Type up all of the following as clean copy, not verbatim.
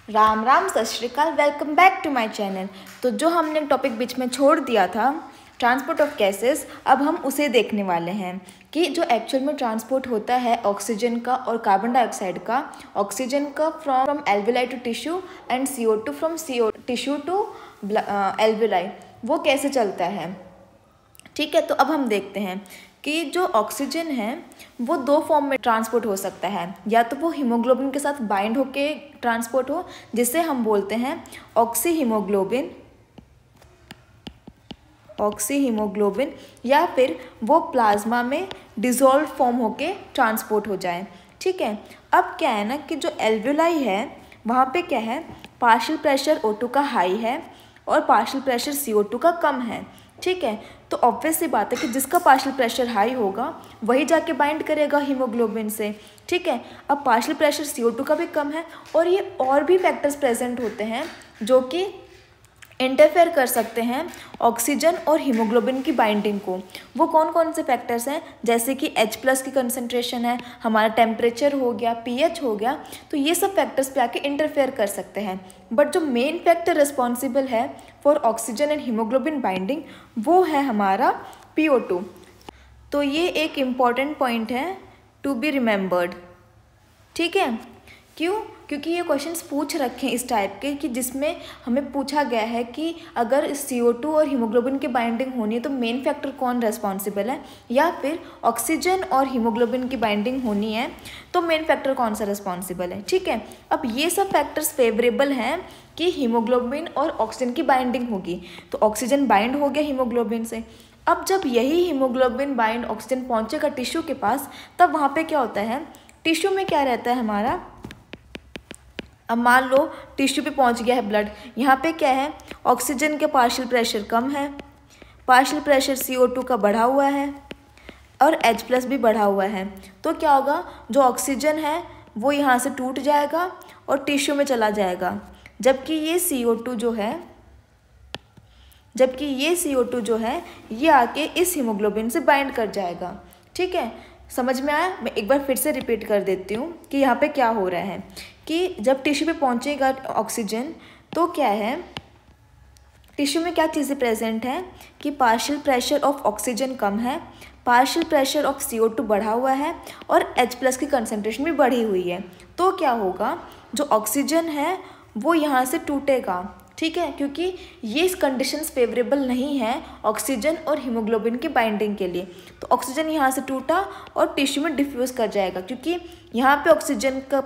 Ram Ram Sat Shri Akal, welcome back to my channel. तो जो हमने टॉपिक बीच में छोड़ दिया था ट्रांसपोर्ट ऑफ गैसेस, अब हम उसे देखने वाले हैं कि जो एक्चुअल में ट्रांसपोर्ट होता है ऑक्सीजन का और कार्बन डाइऑक्साइड का। ऑक्सीजन का from alveoli to tissue and CO2 from tissue to alveoli, वो कैसे चलता है। ठीक है, तो अब हम देखते हैं कि जो ऑक्सीजन है वो दो फॉर्म में ट्रांसपोर्ट हो सकता है। या तो वो हीमोग्लोबिन के साथ बाइंड होके ट्रांसपोर्ट हो, जिसे हम बोलते हैं ऑक्सी हीमोग्लोबिन, या फिर वो प्लाज्मा में डिसॉल्व फॉर्म होके ट्रांसपोर्ट हो जाए। ठीक है, अब क्या है ना कि जो एल्विलाई है वहाँ पे क्या है, पार्शियल प्रेशर O2 का हाई है और पार्शियल प्रेशर CO2 का कम है। ठीक है, तो ऑब्वियस सी बात है कि जिसका पार्शियल प्रेशर हाई होगा वही जाके बाइंड करेगा हीमोग्लोबिन से। ठीक है, अब पार्शियल प्रेशर CO2 का भी कम है और ये और भी फैक्टर्स प्रेजेंट होते हैं जो कि इंटरफेयर कर सकते हैं ऑक्सीजन और हीमोग्लोबिन की बाइंडिंग को। वो कौन कौन से फैक्टर्स हैं, जैसे कि H+ की कंसंट्रेशन है, हमारा टेम्परेचर हो गया, pH हो गया, तो ये सब फैक्टर्स पे आके इंटरफेयर कर सकते हैं। बट जो मेन फैक्टर रिस्पॉन्सिबल है for oxygen and haemoglobin binding वो है हमारा PO2। तो ये एक इम्पॉर्टेंट पॉइंट है टू बी रिमेंबर्ड। ठीक है, क्यों? क्योंकि ये क्वेश्चंस पूछ रखे हैं इस टाइप के कि जिसमें हमें पूछा गया है कि अगर CO2 और हीमोग्लोबिन की बाइंडिंग होनी है तो मेन फैक्टर कौन रेस्पॉन्सिबल है, या फिर ऑक्सीजन और हीमोग्लोबिन की बाइंडिंग होनी है तो मेन फैक्टर कौन सा रेस्पॉन्सिबल है। ठीक है, अब ये सब फैक्टर्स फेवरेबल हैं कि हीमोग्लोबिन और ऑक्सीजन की बाइंडिंग होगी, तो ऑक्सीजन बाइंड हो गया हीमोग्लोबिन से। अब जब यही हीमोग्लोबिन बाइंड ऑक्सीजन पहुँचेगा टिश्यू के पास, तब वहाँ पर क्या होता है, टिश्यू में क्या रहता है हमारा। अब मान लो टिश्यू पे पहुंच गया है ब्लड, यहाँ पे क्या है, ऑक्सीजन के पार्शियल प्रेशर कम है, पार्शियल प्रेशर CO2 का बढ़ा हुआ है और H+ भी बढ़ा हुआ है। तो क्या होगा, जो ऑक्सीजन है वो यहाँ से टूट जाएगा और टिश्यू में चला जाएगा, जबकि ये CO2 जो है ये आके इस हीमोग्लोबिन से बाइंड कर जाएगा। ठीक है, समझ में आया? मैं एक बार फिर से रिपीट कर देती हूँ कि यहाँ पे क्या हो रहा है कि जब टिश्यू पे पहुँचेगा ऑक्सीजन तो क्या है, टिश्यू में क्या चीज़ें प्रेजेंट हैं कि पार्शियल प्रेशर ऑफ ऑक्सीजन कम है, पार्शियल प्रेशर ऑफ CO2 बढ़ा हुआ है और H+ की कंसंट्रेशन भी बढ़ी हुई है। तो क्या होगा, जो ऑक्सीजन है वो यहाँ से टूटेगा। ठीक है, क्योंकि ये कंडीशंस फेवरेबल नहीं है ऑक्सीजन और हीमोग्लोबिन की बाइंडिंग के लिए। तो ऑक्सीजन यहाँ से टूटा और टिश्यू में डिफ्यूज़ कर जाएगा, क्योंकि यहाँ पे ऑक्सीजन का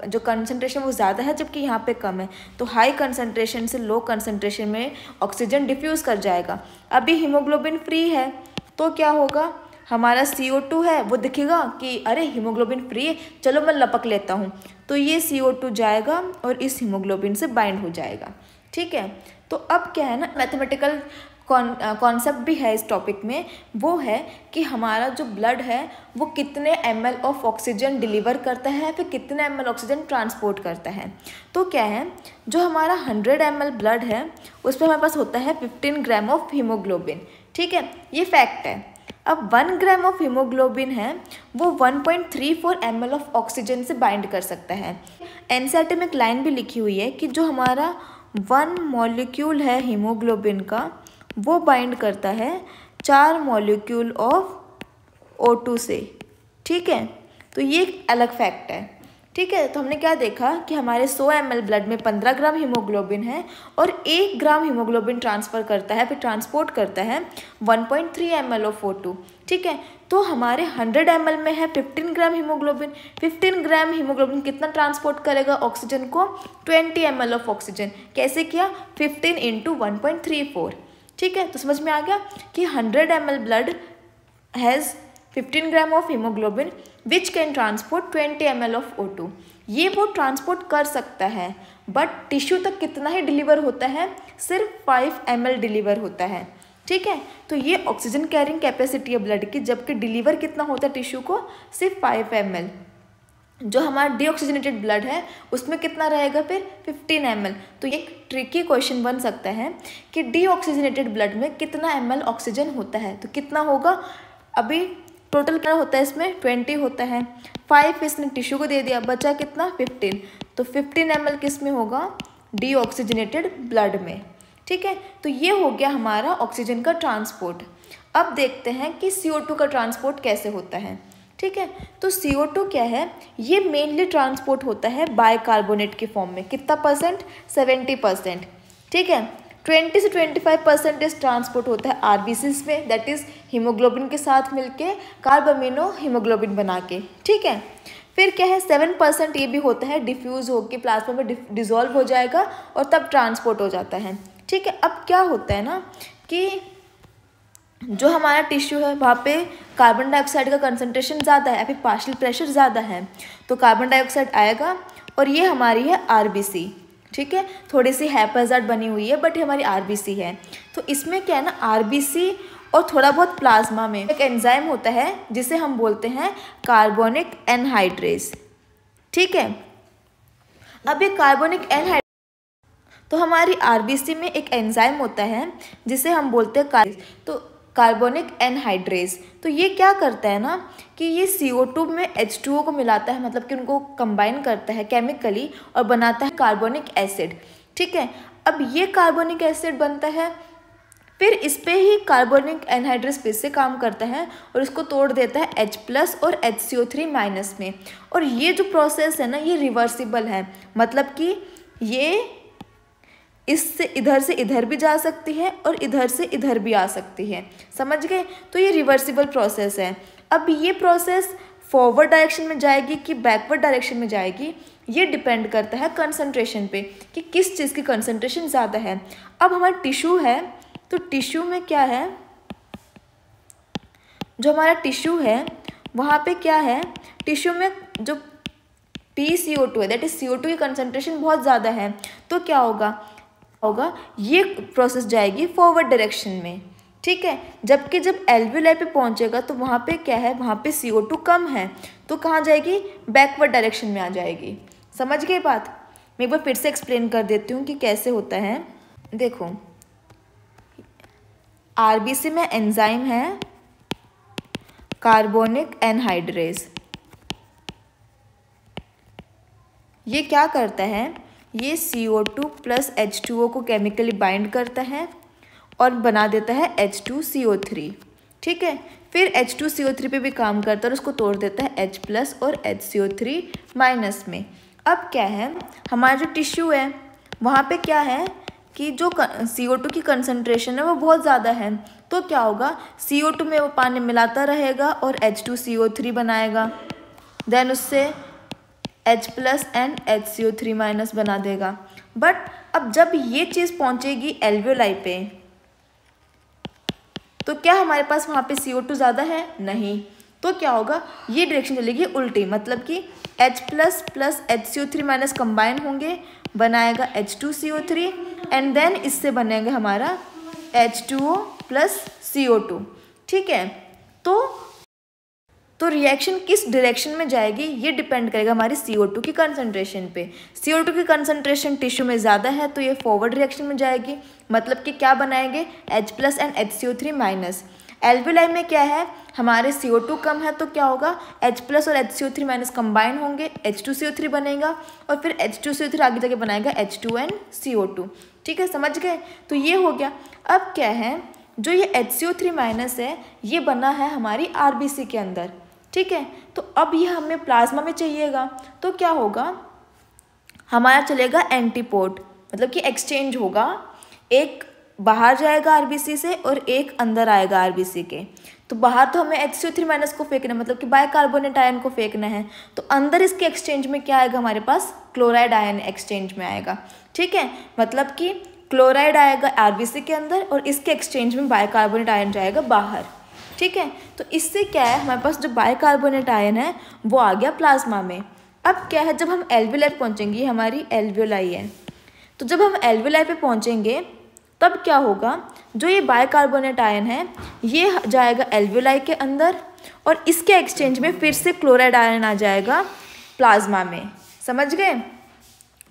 जो कंसंट्रेशन वो ज़्यादा है जबकि यहाँ पे कम है, तो हाई कंसंट्रेशन से लो कंसंट्रेशन में ऑक्सीजन डिफ्यूज़ कर जाएगा। अभी हीमोग्लोबिन फ्री है तो क्या होगा, हमारा CO2 है वो दिखेगा कि अरे हीमोग्लोबिन फ्री है, चलो मैं लपक लेता हूँ, तो ये CO2 जाएगा और इस हीमोग्लोबिन से बाइंड हो जाएगा। ठीक है, तो अब क्या है ना, मैथमेटिकल कॉन्सेप्ट भी है इस टॉपिक में, वो है कि हमारा जो ब्लड है वो कितने ml ऑफ ऑक्सीजन डिलीवर करता है, फिर कितने ml ऑक्सीजन ट्रांसपोर्ट करता है। तो क्या है, जो हमारा 100 ml ब्लड है उस पर हमारे पास होता है 15 ग्राम ऑफ हीमोग्लोबिन। ठीक है, ये फैक्ट है। अब 1 ग्राम ऑफ हीमोग्लोबिन है वो 1.34 ml ऑफ ऑक्सीजन से बाइंड कर सकता है। NCERT में एक लाइन भी लिखी हुई है कि जो हमारा 1 मॉलिक्यूल है हीमोग्लोबिन का वो बाइंड करता है 4 मॉलिक्यूल ऑफ O2 से। ठीक है, तो ये एक अलग फैक्ट है। ठीक है, तो हमने क्या देखा कि हमारे 100 ml ब्लड में 15 ग्राम हीमोग्लोबिन है और 1 ग्राम हीमोग्लोबिन ट्रांसफ़र करता है, फिर ट्रांसपोर्ट करता है 1.3 ml ऑफ O2। ठीक है, तो हमारे 100 ml में है 15 ग्राम हीमोग्लोबिन। 15 ग्राम हीमोग्लोबिन कितना ट्रांसपोर्ट करेगा ऑक्सीजन को, 20 ml ऑफ ऑक्सीजन। कैसे किया, 15 × 1.34। ठीक है, तो समझ में आ गया कि 100 ml blood has 15 gram of haemoglobin which can transport 20 ml of O2। ये वो ट्रांसपोर्ट कर सकता है, बट टिश्यू तक कितना ही डिलीवर होता है, सिर्फ 5 ml डिलीवर होता है। ठीक है, तो ये ऑक्सीजन कैरिंग कैपेसिटी है ब्लड की, जबकि डिलीवर कितना होता है टिश्यू को, सिर्फ 5 ml। जो हमारा डीऑक्सीजनेटेड ब्लड है उसमें कितना रहेगा फिर, 15 ml। तो एक ट्रिकी क्वेश्चन बन सकता है कि डीऑक्सीजनेटेड ब्लड में कितना ml ऑक्सीजन होता है, तो कितना होगा, अभी टोटल क्या होता है इसमें 20 होता है। 5 इसने टिश्यू को दे दिया, बचा कितना 15। तो 15 ml किस में होगा, डीऑक्सीजनेटेड ब्लड में। ठीक है, तो ये हो गया हमारा ऑक्सीजन का ट्रांसपोर्ट। अब देखते हैं कि CO2 का ट्रांसपोर्ट कैसे होता है। ठीक है, तो CO2 क्या है, ये मेनली ट्रांसपोर्ट होता है बाइकार्बोनेट के फॉर्म में। कितना परसेंट, 70%। ठीक है, 20 से 25% ट्रांसपोर्ट होता है आरबीसीज में, दैट इज़ हीमोग्लोबिन के साथ मिलके कार्बामिनो हीमोग्लोबिन बना के। ठीक है, फिर क्या है 7% ये भी होता है डिफ्यूज़ होकर प्लाज्मा में डिजोल्व हो जाएगा और तब ट्रांसपोर्ट हो जाता है। ठीक है, अब क्या होता है ना कि जो हमारा टिश्यू है वहाँ पे कार्बन डाइऑक्साइड का कंसंट्रेशन ज़्यादा है, अभी पार्शियल प्रेशर ज़्यादा है, तो कार्बन डाइऑक्साइड आएगा और ये हमारी है आरबीसी। ठीक है, थोड़ी सी हैप्पैज़ार्ड बनी हुई है बट ये हमारी आरबीसी है। तो इसमें क्या है ना, आरबीसी और थोड़ा बहुत प्लाज्मा में एक एंजाइम होता है जिसे हम बोलते हैं कार्बोनिक एनहाइड्रेज। ठीक है, अब ये कार्बोनिक एनहाइड्रेज, तो हमारी आरबीसी में एक एंजाइम होता है जिसे हम बोलते हैं कार्बोनिक एनहाइड्रेज। तो ये क्या करता है ना कि ये CO2 में H2O को मिलाता है, मतलब कि उनको कंबाइन करता है केमिकली और बनाता है कार्बोनिक एसिड। ठीक है, अब ये कार्बोनिक एसिड बनता है, फिर इस पे ही कार्बोनिक एनहाइड्रेज फिर से काम करता है और इसको तोड़ देता है H+ और HCO3- में। और ये जो प्रोसेस है ना, ये रिवर्सिबल है, मतलब कि ये इससे इधर से इधर भी जा सकती है और इधर से इधर भी आ सकती है। समझ गए, तो ये रिवर्सिबल प्रोसेस है। अब ये प्रोसेस फॉरवर्ड डायरेक्शन में जाएगी कि बैकवर्ड डायरेक्शन में जाएगी, ये डिपेंड करता है कंसंट्रेशन पे कि किस चीज़ की कंसंट्रेशन ज़्यादा है। अब हमारा टिश्यू है, तो टिश्यू में क्या है, जो हमारा टिश्यू है वहाँ पे क्या है, टिश्यू में जो PCO2 है, दैट इज CO2 की कंसंट्रेशन बहुत ज़्यादा है, तो क्या होगा ये प्रोसेस जाएगी फॉरवर्ड डायरेक्शन में। ठीक है, जबकि जब एल्वियोलाई पे पहुंचेगा तो वहाँ पे क्या है, वहाँ पे CO2 कम है, तो कहाँ जाएगी, बैकवर्ड डायरेक्शन में आ जाएगी। समझ गए बात, मैं एक बार फिर से एक्सप्लेन कर देती हूँ कि कैसे होता है। देखो, आरबीसी में एंजाइम है कार्बोनिक एनहाइड्रेज। ये क्या करता है, ये CO2 + H2O को केमिकली बाइंड करता है और बना देता है H2CO3। ठीक है, फिर H2CO3 पे भी काम करता है और उसको तोड़ देता है H+ और HCO3- में। अब क्या है, हमारा जो टिश्यू है वहाँ पे क्या है कि जो CO2 की कंसंट्रेशन है वो बहुत ज़्यादा है, तो क्या होगा, CO2 में वो पानी मिलाता रहेगा और H2CO3 बनाएगा, देन उससे H+ एंड HCO3- बना देगा। बट अब जब ये चीज़ पहुंचेगी एल्वियोलाई पे, तो क्या हमारे पास वहाँ पे CO2 ज़्यादा है, नहीं, तो क्या होगा, ये डायरेक्शन चलेगी उल्टी, मतलब कि H+ + HCO3- कंबाइन होंगे, बनाएगा H2CO3 एंड देन इससे बनेगा हमारा H2O + CO2। ठीक है, तो रिएक्शन किस डायरेक्शन में जाएगी ये डिपेंड करेगा हमारी CO2 की कंसंट्रेशन पे। CO2 की कंसंट्रेशन टिश्यू में ज़्यादा है तो ये फॉरवर्ड रिएक्शन में जाएगी, मतलब कि क्या बनाएंगे, H+ एंड HCO3-। एल्वियोलाई में क्या है, हमारे CO2 कम है, तो क्या होगा, H+ और HCO3- कंबाइन होंगे, H2CO3 बनेगा और फिर H2CO3 आगे जाके बनाएगा H2NCO2। ठीक है, समझ गए, तो ये हो गया। अब क्या है, जो ये HCO3- है ये बना है हमारी आरबीसी के अंदर। ठीक है, तो अब ये हमें प्लाज्मा में चाहिएगा, तो क्या होगा, हमारा चलेगा एंटीपोड, मतलब कि एक्सचेंज होगा, एक बाहर जाएगा आरबीसी से और एक अंदर आएगा आरबीसी के। तो बाहर तो हमें HCO3- को फेंकना है, मतलब कि बाइकार्बोनेट आयन को फेंकना है, तो अंदर इसके एक्सचेंज में क्या आएगा, हमारे पास क्लोराइड आयन एक्सचेंज में आएगा। ठीक है, मतलब कि क्लोराइड आएगा आरबीसी के अंदर और इसके एक्सचेंज में बाइकार्बोनेट आयन जाएगा बाहर। ठीक है, तो इससे क्या है, हमारे पास जो बाइकार्बोनेट आयन है वो आ गया प्लाज्मा में। अब क्या है, जब हम एल्वियोलाई पहुंचेंगे, हमारी एल्वियोलाई है, तो जब हम एल्वियोलाई पे पहुंचेंगे तब क्या होगा, जो ये बाइकार्बोनेट आयन है ये जाएगा एल्वियोलाई के अंदर और इसके एक्सचेंज में फिर से क्लोराइड आयन आ जाएगा प्लाज्मा में। समझ गए,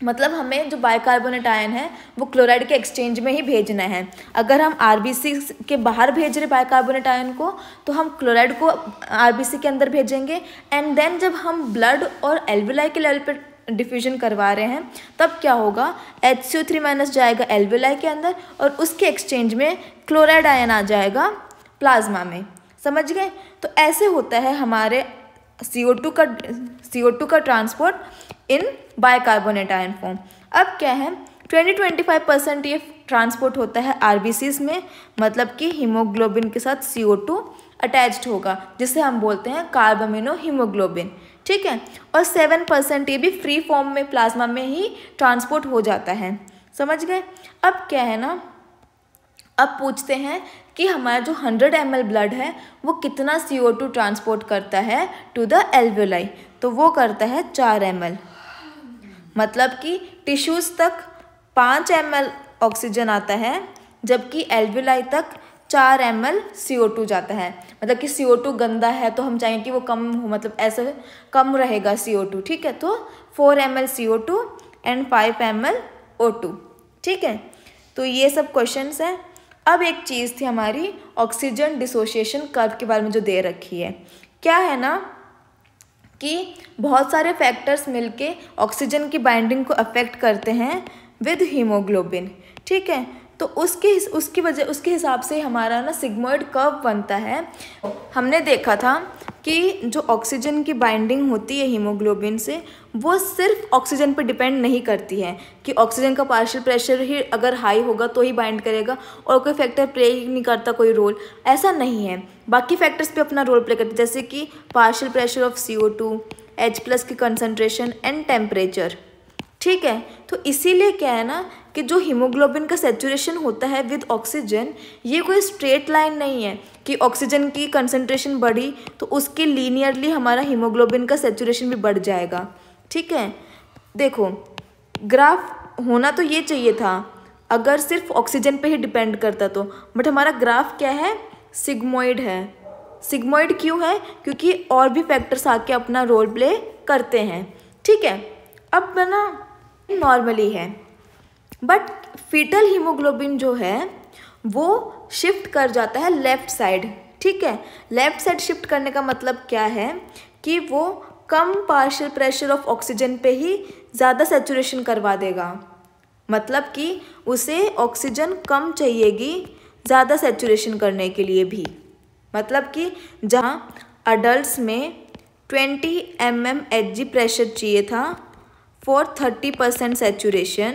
मतलब हमें जो बाइकार्बोनेट आयन है वो क्लोराइड के एक्सचेंज में ही भेजना है। अगर हम आरबीसी के बाहर भेज रहे बाइकार्बोनेट आयन को तो हम क्लोराइड को आरबीसी के अंदर भेजेंगे, एंड देन जब हम ब्लड और एल्वेलाई के लेवल पर डिफ्यूजन करवा रहे हैं तब क्या होगा, HCO3- जाएगा एल्वेलाई के अंदर और उसके एक्सचेंज में क्लोराइड आयन आ जाएगा प्लाज्मा में। समझ गए? तो ऐसे होता है हमारे CO2 का ट्रांसपोर्ट इन बाइकार्बोनेट आयन फॉर्म। अब क्या है, 20-25% ये ट्रांसपोर्ट होता है आरबीसीज में, मतलब कि हीमोग्लोबिन के साथ CO2 अटैच्ड होगा, जिसे हम बोलते हैं कार्बामिनो हीमोग्लोबिन। ठीक है, और 7% ये भी फ्री फॉर्म में प्लाज्मा में ही ट्रांसपोर्ट हो जाता है। समझ गए? अब क्या है ना, अब पूछते हैं कि हमारा जो 100 ml ब्लड है वो कितना CO2 ट्रांसपोर्ट करता है टू द एल्वेलाई, तो वो करता है 4 ml। मतलब कि टिश्यूज़ तक 5 ml ऑक्सीजन आता है, जबकि एल्वेलाई तक 4 ml CO2 जाता है। मतलब कि CO2 गंदा है तो हम चाहेंगे कि वो कम हो, मतलब ऐसे कम रहेगा CO2। ठीक है, तो 4 ml CO2 and 5 ml O2। ठीक है, तो ये सब क्वेश्चंस हैं। अब एक चीज़ थी हमारी ऑक्सीजन डिसोसिएशन कर्व के बारे में जो दे रखी है। क्या है ना कि बहुत सारे फैक्टर्स मिलके ऑक्सीजन की बाइंडिंग को अफेक्ट करते हैं विद हीमोग्लोबिन। ठीक है, तो उसके हिसाब से हमारा ना सिग्मोइड कर्व बनता है। हमने देखा था कि जो ऑक्सीजन की बाइंडिंग होती है हीमोग्लोबिन से वो सिर्फ ऑक्सीजन पर डिपेंड नहीं करती है कि ऑक्सीजन का पार्शियल प्रेशर ही अगर हाई होगा तो ही बाइंड करेगा और कोई फैक्टर प्ले ही नहीं करता कोई रोल, ऐसा नहीं है। बाकी फैक्टर्स पे अपना रोल प्ले करते हैं, जैसे कि partial pressure of CO2, H+ की कंसनट्रेशन एंड टेम्परेचर। ठीक है, तो इसीलिए क्या है ना कि जो हीमोग्लोबिन का सेचुरेशन होता है विद ऑक्सीजन, ये कोई स्ट्रेट लाइन नहीं है कि ऑक्सीजन की कंसंट्रेशन बढ़ी तो उसके लीनियरली हमारा हीमोग्लोबिन का सेचुरेशन भी बढ़ जाएगा। ठीक है, देखो ग्राफ होना तो ये चाहिए था अगर सिर्फ ऑक्सीजन पे ही डिपेंड करता तो, बट हमारा ग्राफ क्या है, सिग्मोइड है। सिग्मोइड क्यों है? क्योंकि और भी फैक्टर्स आके अपना रोल प्ले करते हैं। ठीक है, अब ना नॉर्मली है, बट फीटल हीमोग्लोबिन जो है वो शिफ्ट कर जाता है लेफ़्ट साइड। ठीक है, लेफ़्ट साइड शिफ्ट करने का मतलब क्या है कि वो कम पार्शियल प्रेशर ऑफ ऑक्सीजन पे ही ज़्यादा सेचुरेशन करवा देगा। मतलब कि उसे ऑक्सीजन कम चाहिएगी ज़्यादा सेचुरेशन करने के लिए भी। मतलब कि जहाँ अडल्ट्स में 20 mmHg प्रेशर चाहिए था फॉर 30% सेचुरेशन,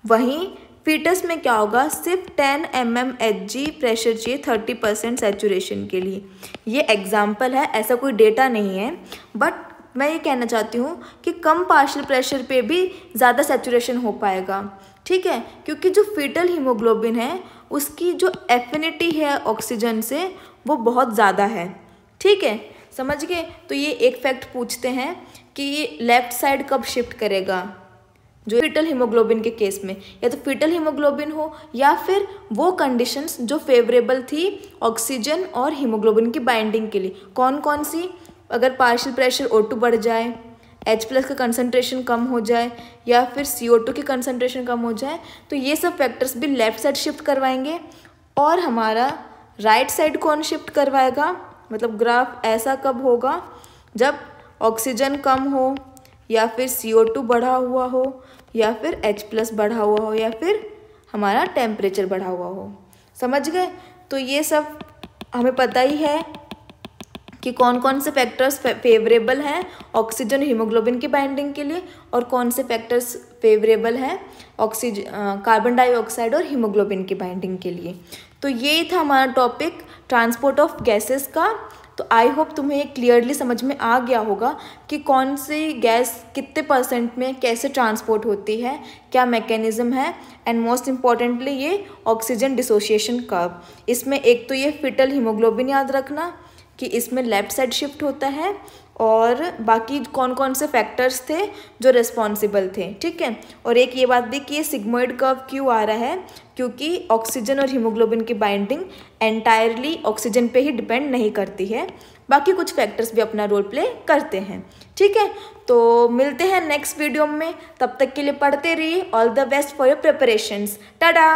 वहीं फीटस में क्या होगा, सिर्फ 10 mmHg प्रेशर चाहिए 30% सेचुरेशन के लिए। ये एग्जाम्पल है, ऐसा कोई डेटा नहीं है, बट मैं ये कहना चाहती हूँ कि कम पार्शियल प्रेशर पे भी ज़्यादा सेचुरेशन हो पाएगा। ठीक है, क्योंकि जो फीटल हीमोग्लोबिन है उसकी जो एफिनिटी है ऑक्सीजन से वो बहुत ज़्यादा है। ठीक है, समझ गए? तो ये एक फैक्ट पूछते हैं कि ये लेफ़्ट साइड कब शिफ्ट करेगा जो फीटल हीमोग्लोबिन के केस में, या तो फीटल हीमोग्लोबिन हो या फिर वो कंडीशंस जो फेवरेबल थी ऑक्सीजन और हीमोग्लोबिन की बाइंडिंग के लिए। कौन कौन सी? अगर पार्शियल प्रेशर O2 बढ़ जाए, H+ का कंसंट्रेशन कम हो जाए या फिर CO2 की कंसंट्रेशन कम हो जाए, तो ये सब फैक्टर्स भी लेफ़्ट साइड शिफ्ट करवाएंगे। और हमारा राइट साइड कौन शिफ्ट करवाएगा? मतलब ग्राफ ऐसा कब होगा, जब ऑक्सीजन कम हो या फिर CO2 बढ़ा हुआ हो या फिर H+ बढ़ा हुआ हो या फिर हमारा टेम्परेचर बढ़ा हुआ हो। समझ गए? तो ये सब हमें पता ही है कि कौन कौन से फैक्टर्स फेवरेबल हैं ऑक्सीजन हीमोग्लोबिन की बाइंडिंग के लिए और कौन से फैक्टर्स फेवरेबल हैं कार्बन डाइऑक्साइड और हीमोग्लोबिन की बाइंडिंग के लिए। तो ये था हमारा टॉपिक ट्रांसपोर्ट ऑफ गैसेस का। तो आई होप तुम्हें क्लियरली समझ में आ गया होगा कि कौन सी गैस कितने % में कैसे ट्रांसपोर्ट होती है, क्या मैकेनिज्म है, एंड मोस्ट इम्पॉर्टेंटली ये ऑक्सीजन डिसोसिएशन कर्व। इसमें एक तो ये फीटल हीमोग्लोबिन याद रखना कि इसमें लेफ़्ट साइड शिफ्ट होता है, और बाकी कौन कौन से फैक्टर्स थे जो रिस्पॉन्सिबल थे। ठीक है, और एक ये बात भी कि ये सिग्मोइड कर्व क्यों आ रहा है, क्योंकि ऑक्सीजन और हीमोग्लोबिन की बाइंडिंग एंटायरली ऑक्सीजन पे ही डिपेंड नहीं करती है, बाकी कुछ फैक्टर्स भी अपना रोल प्ले करते हैं। ठीक है, तो मिलते हैं नेक्स्ट वीडियो में, तब तक के लिए पढ़ते रहिए। All the best for your preparations. Tata.